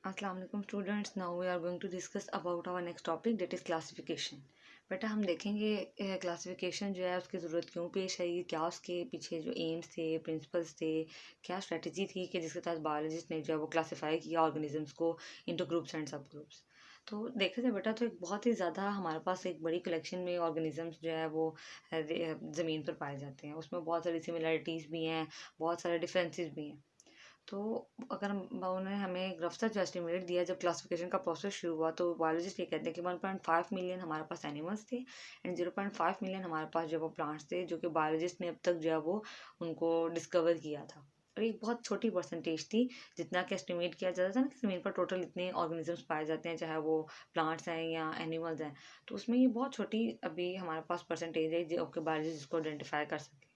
अस्सलाम वालेकुम students. Now we are going to discuss about our next topic that is classification. बेटा हम देखेंगे क्लासिफिकेशन जो है उसकी ज़रूरत क्यों पेश आई, क्या उसके पीछे जो एम्स थे, प्रिंसिपल्स थे, क्या स्ट्रेटजी थी कि जिसके तहत बायोलॉजिस्ट ने जो है वो क्लासीफाई किया ऑर्गेनिजम्स को इनटू ग्रुप्स एंड सब ग्रुप्स। तो देखा जाए बेटा तो एक बहुत ही ज़्यादा हमारे पास एक बड़ी कलेक्शन में ऑर्गेनिजम्स जो है वो ज़मीन पर पाए जाते हैं। उसमें बहुत सारी सिमिलरिटीज़ भी हैं, बहुत सारे डिफरेंसेस भी हैं। तो अगर उन्होंने हमें एक रफ सा जो एस्टिमेट दिया जब क्लासिफिकेशन का प्रोसेस शुरू हुआ, तो बायोलॉजिस्ट ये कहते हैं कि 1.5 मिलियन हमारे पास एनिमल्स थे एंड 0.5 मिलियन हमारे पास जो वो प्लांट्स थे, जो कि बायोलॉजिस्ट ने अब तक जो है वो उनको डिस्कवर किया था। और एक बहुत छोटी परसेंटेज थी, जितना कि एस्टिमेट किया जाता था ना कि ज़मीन पर टोटल इतने ऑर्गेनिजम्स पाए जाते हैं, चाहे वो प्लांट्स हैं या एनिमल्स हैं। तो उसमें ये बहुत छोटी अभी हमारे पास परसेंटेज है जो कि बायोलॉजिस्ट इसको आइडेंटिफाई कर सके।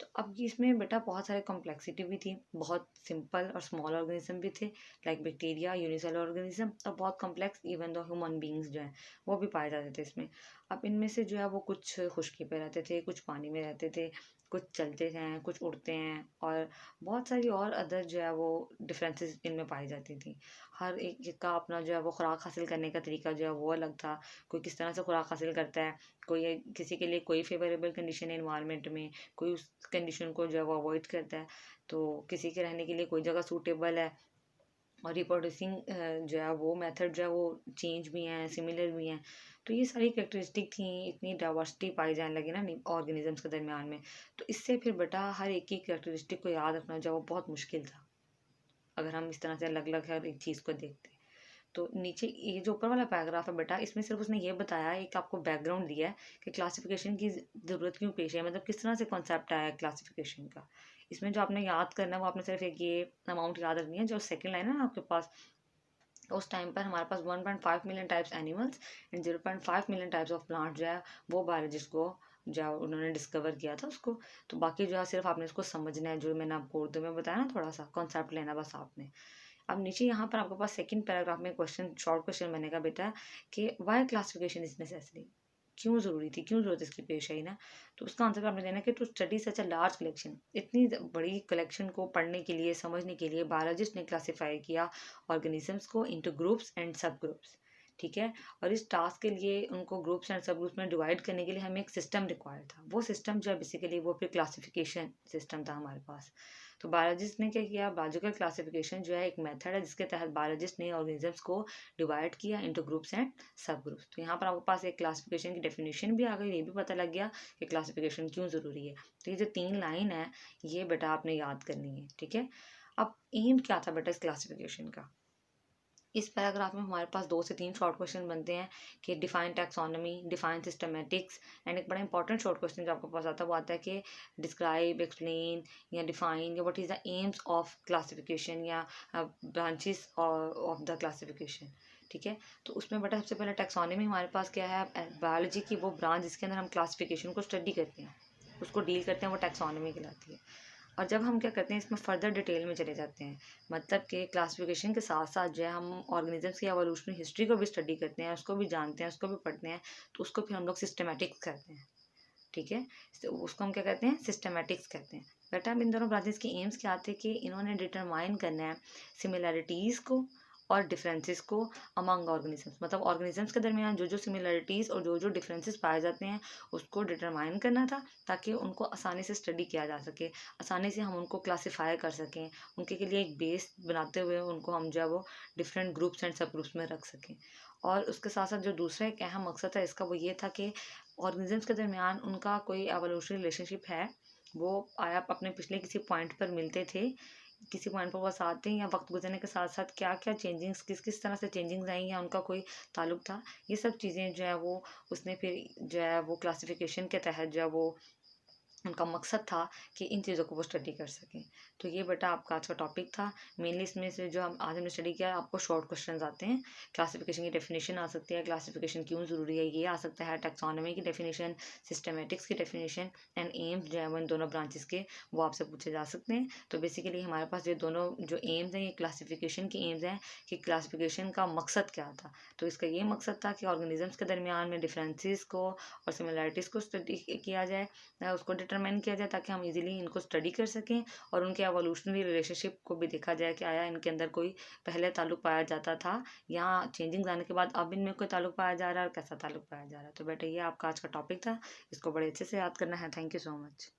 तो अब ये इसमें बेटा बहुत सारे कॉम्प्लेक्सिटी भी थी, बहुत सिंपल और स्मॉल ऑर्गेनिज्म भी थे, लाइक बैक्टीरिया, यूनिसेलुलर ऑर्गेनिज्म, और बहुत complex even though human beings जो हैं वो भी पाए जाते थे इसमें। अब इनमें से जो है वो कुछ खुश्की पे रहते थे, कुछ पानी में रहते थे, कुछ चलते हैं, कुछ उड़ते हैं, और बहुत सारी और अदर जो है वो डिफरेंसेस इनमें पाई जाती थी। हर एक का अपना जो है वो खुराक हासिल करने का तरीका जो है वो अलग था। कोई किस तरह से खुराक हासिल करता है, कोई किसी के लिए कोई फेवरेबल कंडीशन है इन्वायरमेंट में, कोई उस कंडीशन को जो है वो अवॉइड करता है, तो किसी के रहने के लिए कोई जगह सूटेबल है। और रिप्रोड्यूसिंग जो है वो मेथड जो है वो चेंज भी हैं, सिमिलर भी हैं। तो ये सारी कैरेक्टरिस्टिक थी, इतनी डाइवर्सिटी पाई जाने लगी ना ऑर्गेनिजम्स के दरमियान में। तो इससे फिर बेटा हर एक की कैरेक्टरिस्टिक को याद रखना जो है वो बहुत मुश्किल था, अगर हम इस तरह से अलग अलग हर एक चीज़ को देखते। तो नीचे ये जो ऊपर वाला पैराग्राफ है बेटा, इसमें सिर्फ उसने ये बताया है, एक आपको बैकग्राउंड दिया है कि क्लासिफिकेशन की ज़रूरत क्यों पेश है, मतलब किस तरह से कॉन्सेप्ट आया है क्लासिफिकेशन का। इसमें जो आपने याद करना है वो आपने सिर्फ एक ये अमाउंट याद रखनी है, जो सेकंड लाइन है ना आपके पास। उस टाइम पर हमारे पास 1.5 million types animals and 0.5 million types of plant जो है वो बायोलॉजिस्ट को जो है उन्होंने डिस्कवर किया था उसको। तो बाकी जो है सिर्फ आपने इसको समझना है, जो मैंने आपको उर्दू में बताया ना, थोड़ा सा कॉन्सेप्ट लेना बस आपने। अब नीचे यहाँ पर आपके पास सेकंड पैराग्राफ में क्वेश्चन, शॉर्ट क्वेश्चन बनेगा बेटा कि व्हाई क्लासिफिकेशन इज नेसेसरी, क्यों ज़रूरी थी, क्यों ज़रूरत इसकी पेश आई ना। तो उसका आंसर आपने देना कि to study such a large collection, इतनी बड़ी कलेक्शन को पढ़ने के लिए, समझने के लिए बायोलॉजिस्ट ने क्लासीफाई किया ऑर्गेनिजम्स को इनटू ग्रुप्स एंड सब ग्रुप्स। ठीक है। और इस टास्क के लिए उनको ग्रुप्स एंड सब ग्रुप्स में डिवाइड करने के लिए हमें एक सिस्टम रिक्वायर था। वो सिस्टम जो है बेसिकली वो फिर क्लासिफिकेशन सिस्टम था हमारे पास। तो बायोलॉजिस्ट ने क्या किया, बायोलॉजिकल क्लासिफिकेशन जो है एक मेथड है जिसके तहत बायोलॉजिस्ट ने ऑर्गेनिजम्स को डिवाइड किया इनटू ग्रुप्स एंड सब ग्रुप्स। तो यहाँ पर आपके पास एक क्लासिफिकेशन की डेफिनेशन भी आ गई, ये भी पता लग गया कि क्लासिफिकेशन क्यों ज़रूरी है। तो ये जो 3 लाइन है ये बेटा आपने याद करनी है। ठीक है। अब एम क्या था बेटा इस क्लासिफिकेशन का। इस पैराग्राफ में हमारे पास 2 से 3 शॉर्ट क्वेश्चन बनते हैं कि define taxonomy, define systematics, and एक बड़ा इंपॉर्टेंट शॉर्ट क्वेश्चन जो आपके पास आता है वो आता है कि डिस्क्राइब, एक्सप्लेन या डिफाइन या what is the AIIMS of classification या ब्रांचेस ऑफ द क्लासिफिकेशन। ठीक है। तो उसमें बेटा सबसे पहले टैक्सोनॉमी हमारे पास क्या है, बायोलॉजी की वो ब्रांच जिसके अंदर हम क्लासिफिकेशन को स्टडी करते हैं, उसको डील करते हैं, वो टैक्सोनॉमी कहलाती है। और जब हम क्या करते हैं इसमें फ़र्दर डिटेल में चले जाते हैं, मतलब कि क्लासिफिकेशन के साथ साथ जो है हम ऑर्गेनिजम्स की एवोल्यूशनरी हिस्ट्री को भी स्टडी करते हैं, उसको भी जानते हैं, उसको भी पढ़ते हैं। तो उसको फिर हम लोग सिस्टमेटिक्स कहते हैं। ठीक है। तो उसको हम क्या कहते हैं, सिस्टमेटिक्स कहते हैं। बेटा अब इन दोनों ब्रांचेस के एम्स क्या थे कि इन्होंने डिटरमाइन करना है सिमिलैरिटीज़ को और डिफरेंसेस को अमंग ऑर्गेनिजम्स, मतलब ऑर्गेनिजम्स के दरमियान जो जो सिमिलैरिटीज़ और जो जो डिफरेंसेस पाए जाते हैं उसको डिटरमाइन करना था, ताकि उनको आसानी से स्टडी किया जा सके, आसानी से हम उनको क्लासीफाई कर सकें, उनके के लिए एक बेस बनाते हुए उनको हम जो है वो डिफरेंट ग्रुप्स एंड सब ग्रुप्स में रख सकें। और उसके साथ साथ जो दूसरा एक अहम मकसद था इसका वो ये था कि ऑर्गेनिजम्स के दरमियान उनका कोई एवोल्यूशनरी रिलेशनशिप है, वो आया अपने पिछले किसी पॉइंट पर मिलते थे, किसी पॉइंट पर वो साथ थे, या वक्त गुजरने के साथ साथ क्या क्या चेंजिंग्स, किस किस तरह से चेंजिंग्स आई या उनका कोई ताल्लुक था। ये सब चीज़ें जो है वो उसने फिर जो है वो क्लासिफिकेशन के तहत जो है वो उनका मकसद था कि इन चीज़ों को वो स्टडी कर सकें। तो ये बेटा आपका आज का टॉपिक था। मेनली इसमें से जो हम आज हमने स्टडी किया, आपको शॉर्ट क्वेश्चंस आते हैं। क्लासिफिकेशन की डेफिनेशन आ सकती है, क्लासिफिकेशन क्यों ज़रूरी है ये आ सकता है, टैक्सोनॉमी की डेफिनेशन, सिस्टमेटिक्स की डेफिनेशन एंड एम्स जो है वो इन दोनों ब्रांचेस के वो आपसे पूछे जा सकते हैं। तो बेसिकली हमारे पास ये दोनों जो एम्स हैं ये क्लासिफिकेशन के एम्स हैं कि क्लासिफिकेशन का मकसद क्या था। तो इसका ये मकसद था कि ऑर्गेनिजम्स के दरमियान में डिफरेंसेस को और सिमिलैरिटीज़ को स्टडी किया जाए, उसको डिटरमाइन डिटरमाइन किया जाए ताकि हम इजीली इनको स्टडी कर सकें और उनके एवोल्यूशनरी रिलेशनशिप को भी देखा जाए कि आया इनके अंदर कोई पहले ताल्लुक पाया जाता था या चेंजिंग्स आने के बाद अब इनमें कोई ताल्लुक पाया जा रहा है और कैसा ताल्लुक पाया जा रहा है। तो बेटा ये आपका आज का टॉपिक था, इसको बड़े अच्छे से याद करना है। Thank you so much.